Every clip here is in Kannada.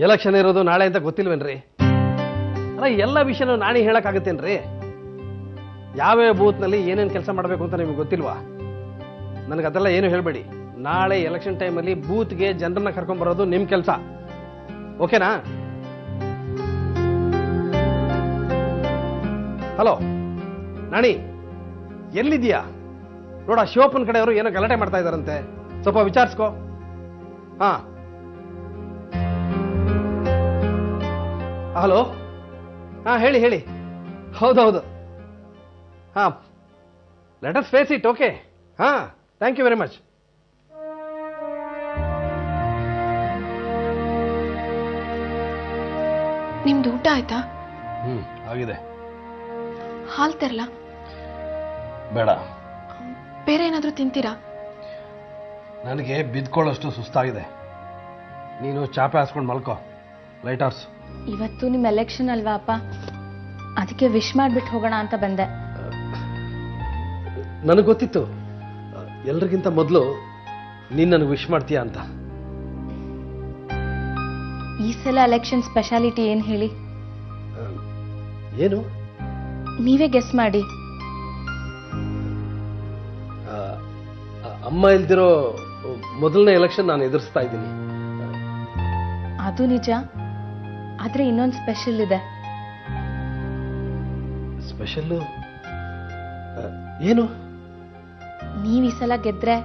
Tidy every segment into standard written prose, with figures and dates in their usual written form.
ಎಲೆಕ್ಷನ್ ಇರೋದು ನಾಳೆ ಅಂತ ಗೊತ್ತಿಲ್ವೇನ್ರಿ? ಅಲ್ಲ, ಎಲ್ಲ ವಿಷಯನೂ ನಾನೇ ಹೇಳಕ್ಕಾಗತ್ತೇನ್ರಿ? ಯಾವ್ಯಾವ ಬೂತ್ನಲ್ಲಿ ಏನೇನು ಕೆಲಸ ಮಾಡಬೇಕು ಅಂತ ನಿಮ್ಗೆ ಗೊತ್ತಿಲ್ವಾ? ನನಗೆ ಅದೆಲ್ಲ ಏನು ಹೇಳಬೇಡಿ. ನಾಳೆ ಎಲೆಕ್ಷನ್ ಟೈಮಲ್ಲಿ ಬೂತ್ಗೆ ಜನರನ್ನ ಕರ್ಕೊಂಡ್ಬರೋದು ನಿಮ್ಮ ಕೆಲಸ, ಓಕೆನಾ? ಹಲೋ ನಾಣಿ, ಎಲ್ಲಿದ್ದೀಯಾ? ನೋಡ, ಶಿವಪ್ಪನ ಕಡೆಯವರು ಏನೋ ಗಲಾಟೆ ಮಾಡ್ತಾ ಇದ್ದಾರಂತೆ, ಸ್ವಲ್ಪ ವಿಚಾರಿಸ್ಕೋ. ಹಾ, ಹಲೋ. ಹಾ, ಹೇಳಿ ಹೇಳಿ. ಹೌದೌದು. ಹಾ, let us face it. Okay. ಹಾ, ಥ್ಯಾಂಕ್ ಯು ವೆರಿ ಮಚ್. ನಿಮ್ದು ಊಟ ಆಯ್ತಾ? ಆಗಿದೆ. ಹಾಲ್ ತರಲ್ಲ? ಬೇಡ. ಬೇರೆ ಏನಾದ್ರೂ ತಿಂತೀರಾ? ನನಗೆ ಬಿದ್ಕೊಳ್ಳೋಷ್ಟು ಸುಸ್ತಾಗಿದೆ. ನೀನು ಚಾಪೆ ಹಾಸ್ಕೊಂಡು ಮಲ್ಕೋ. ಲೈಟ್ ಆರ್ಸ್. ಇವತ್ತು ನಿಮ್ಮ ಎಲೆಕ್ಷನ್ ಅಲ್ವಾ ಅಪ್ಪ, ಅದಕ್ಕೆ ವಿಶ್ ಮಾಡ್ಬಿಟ್ಟು ಹೋಗೋಣ ಅಂತ ಬಂದೆ. ನನಗೆ ಗೊತ್ತಿತ್ತು ಎಲ್ರಿಗಿಂತ ಮೊದಲು ನೀನು ನನಗೆ ವಿಶ್ ಮಾಡ್ತೀಯಾ ಅಂತ. ಈ ಸಲ ಎಲೆಕ್ಷನ್ ಸ್ಪೆಷಾಲಿಟಿ ಏನ್ ಹೇಳಿ? ಏನು? ನೀವೇ ಗೆಸ್ ಮಾಡಿ. ಅಮ್ಮ ಇಲ್ದಿರೋ ಮೊದಲನೇ ಎಲೆಕ್ಷನ್ ನಾನು ಎದುರಿಸ್ತಾ ಇದ್ದೀನಿ. ಅದು ನಿಜ, ಆದ್ರೆ ಇನ್ನೊಂದು ಸ್ಪೆಷಲ್ ಇದೆ. ಸ್ಪೆಷಲ್ಲು ಏನು? ನೀವ್ ಈ ಸಲ ಗೆದ್ರೆ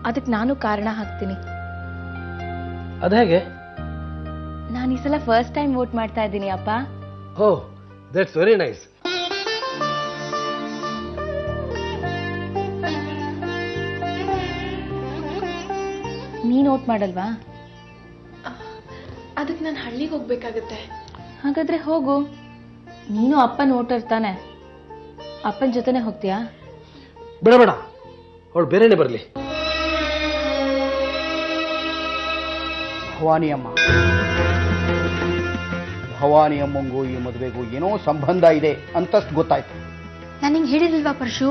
ಅದಕ್ಕೆ ನಾನು ಕಾರಣ ಹಾಕ್ತೀನಿ. ಅದೇಗೆ? ನಾನು ಈ ಸಲ ಫಸ್ಟ್ ಟೈಮ್ ವೋಟ್ ಮಾಡ್ತಾ ಇದ್ದೀನಿ ಅಪ್ಪ. ಓ, ದಟ್ಸ್ ವೆರಿ ನೈಸ್. ನೀನ್ ವೋಟ್ ಮಾಡಲ್ವಾ? ಅದಕ್ಕೆ ನಾನು ಹಳ್ಳಿಗೆ ಹೋಗ್ಬೇಕಾಗತ್ತೆ. ಹಾಗಾದ್ರೆ ಹೋಗು. ನೀನು ಅಪ್ಪನ ವೋಟರ್ ತಾನೆ, ಅಪ್ಪನ ಜೊತೆನೆ ಹೋಗ್ತೀಯಾ? ಬೇಡ ಬೇಡ, ಅವಳು ಬೇರೆನೆ ಬರಲಿ. ಭವಾನಿ ಅಮ್ಮಂಗೂ ಈ ಮದುವೆಗೂ ಏನೋ ಸಂಬಂಧ ಇದೆ ಅಂತಷ್ಟು ಗೊತ್ತಾಯ್ತು. ನನಗೆ ಹೇಳಿರ್ಲಿಲ್ವಾ ಪರಶು?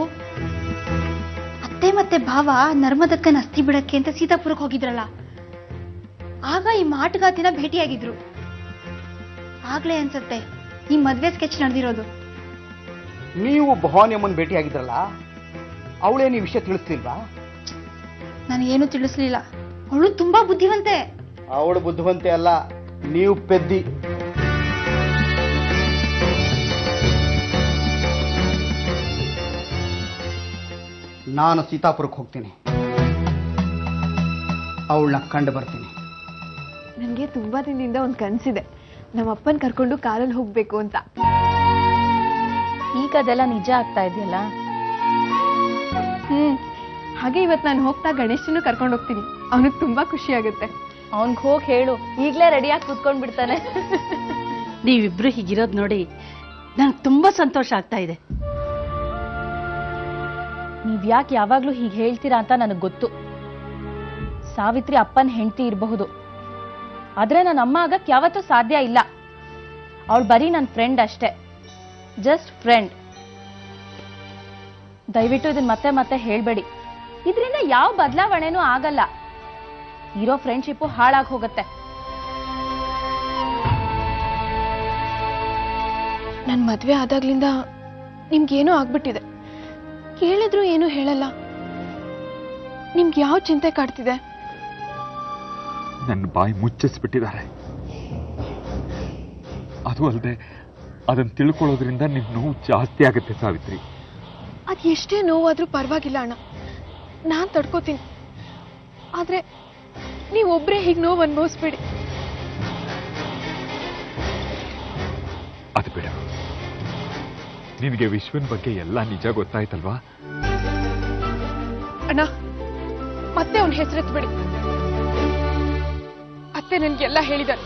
ಅತ್ತೆ ಮತ್ತೆ ಭಾವ ನರ್ಮದಕ್ಕನ ಅಸ್ಥಿ ಬಿಡಕ್ಕೆ ಅಂತ ಸೀತಾಪುರಕ್ಕೆ ಹೋಗಿದ್ರಲ್ಲ, ಆಗ ಈ ಮಾಟುಗಾತಿನ ಭೇಟಿಯಾಗಿದ್ರು. ಆಗ್ಲೇ ಅನ್ಸತ್ತೆ ಈ ಮದ್ವೆ ಸ್ಕೆಚ್ ನಡೆದಿರೋದು. ನೀವು ಭವಾನಿ ಅಮ್ಮನ ಭೇಟಿ ಆಗಿದ್ರಲ್ಲ, ಅವಳೇನು ಈ ವಿಷಯ ತಿಳಿಸ್ಲಿಲ್ವಾ? ನನಗೇನು ತಿಳಿಸ್ಲಿಲ್ಲ. ಅವಳು ತುಂಬಾ ಬುದ್ಧಿವಂತೆ. ಅವಳು ಬುದ್ಧಿವಂತೆ ಅಲ್ಲ, ನೀವು ಪೆದ್ದಿ. ನಾನು ಸೀತಾಪುರಕ್ಕೆ ಹೋಗ್ತೀನಿ, ಅವಳನ್ನ ಕಂಡು ಬರ್ತೀನಿ. ನನಗೆ ತುಂಬಾ ದಿನದಿಂದ ಒಂದು ಕನಸಿದೆ, ನಮ್ಮ ಅಪ್ಪನ ಕರ್ಕೊಂಡು ಕಾರಲ್ಲಿ ಹೋಗ್ಬೇಕು ಅಂತ. ಈಗ ಅದೆಲ್ಲ ನಿಜ ಆಗ್ತಾ ಇದೆಯಲ್ಲ? ಹಾಗೆ ಇವತ್ತು ನಾನು ಹೋಗ್ತಾ ಗಣೇಶನ್ನು ಕರ್ಕೊಂಡು ಹೋಗ್ತೀನಿ. ಅವನಿಗೆ ತುಂಬಾ ಖುಷಿ ಆಗುತ್ತೆ. ಅವನ್ಗೆ ಹೋಗಿ ಹೇಳು, ಈಗ್ಲೇ ರೆಡಿಯಾಗಿ ಕೂತ್ಕೊಂಡ್ ಬಿಡ್ತಾನೆ. ನೀವಿಬ್ರು ಹೀಗಿರೋದ್ ನೋಡಿ ನನಗೆ ತುಂಬಾ ಸಂತೋಷ ಆಗ್ತಾ ಇದೆ. ನೀವ್ ಯಾಕೆ ಯಾವಾಗ್ಲೂ ಹೀಗೆ ಹೇಳ್ತೀರಾ ಅಂತ ನನಗ್ ಗೊತ್ತು. ಸಾವಿತ್ರಿ ಅಪ್ಪನ ಹೆಂಡತಿ ಇರಬಹುದು, ಆದ್ರೆ ನನ್ನ ಅಮ್ಮ ಆಗಕ್ ಯಾವತ್ತೂ ಸಾಧ್ಯ ಇಲ್ಲ. ಅವಳು ಬರೀ ನನ್ನ ಫ್ರೆಂಡ್ ಅಷ್ಟೇ, ಜಸ್ಟ್ ಫ್ರೆಂಡ್. ದಯವಿಟ್ಟು ಇದನ್ನ ಮತ್ತೆ ಮತ್ತೆ ಹೇಳ್ಬೇಡಿ. ಇದರಿಂದ ಯಾವ ಬದಲಾವಣೆನೂ ಆಗಲ್ಲ. ಇರೋ ಫ್ರೆಂಡ್ಶಿಪ್ಪು ಹಾಳಾಗಿ ಹೋಗುತ್ತೆ. ನನ್ನ ಮದ್ವೆ ಆದಾಗ್ಲಿಂದ ನಿಮ್ಗೇನೋ ಆಗ್ಬಿಟ್ಟಿದೆ. ಕೇಳಿದ್ರು ಏನು ಹೇಳಲ್ಲ. ನಿಮ್ಗೆ ಯಾವ ಚಿಂತೆ ಕಾಡ್ತಿದೆ? ನನ್ನ ಬಾಯಿ ಮುಚ್ಚಿಸ್ಬಿಟ್ಟಿದ್ದಾರೆ. ಅದು ಅಲ್ಲದೆ ಅದನ್ನು ತಿಳ್ಕೊಳ್ಳೋದ್ರಿಂದ ನಿಮ್ ನೋವು ಜಾಸ್ತಿ ಆಗುತ್ತೆ ಸಾವಿತ್ರಿ. ಅದ್ ಎಷ್ಟೇ ನೋವಾದ್ರೂ ಪರವಾಗಿಲ್ಲ ಅಣ್ಣ, ನಾನ್ ತಡ್ಕೋತೀನಿ. ಆದ್ರೆ ನೀವೊಬ್ರೇ ಹೀಗೆ ನೋವು ಅನುಭವಿಸ್ಬೇಡಿ. ಅದು ಬೇಡ. ನಿನಗೆ ವಿಶ್ವನ್ ಬಗ್ಗೆ ಎಲ್ಲ ನಿಜ ಗೊತ್ತಾಯ್ತಲ್ವಾ? ಅಣ್ಣ, ಮತ್ತೆ ಅವನ ಹೆಸರೆತ್ಬೇಡಿ. ಅತ್ತೆ ನನ್ಗೆಲ್ಲ ಹೇಳಿದ್ದಾರೆ.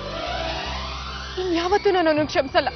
ಇನ್ಯಾವತ್ತೂ ನಾನು ಅವನಿಗೆ ಕ್ಷಮಿಸಲ್ಲ.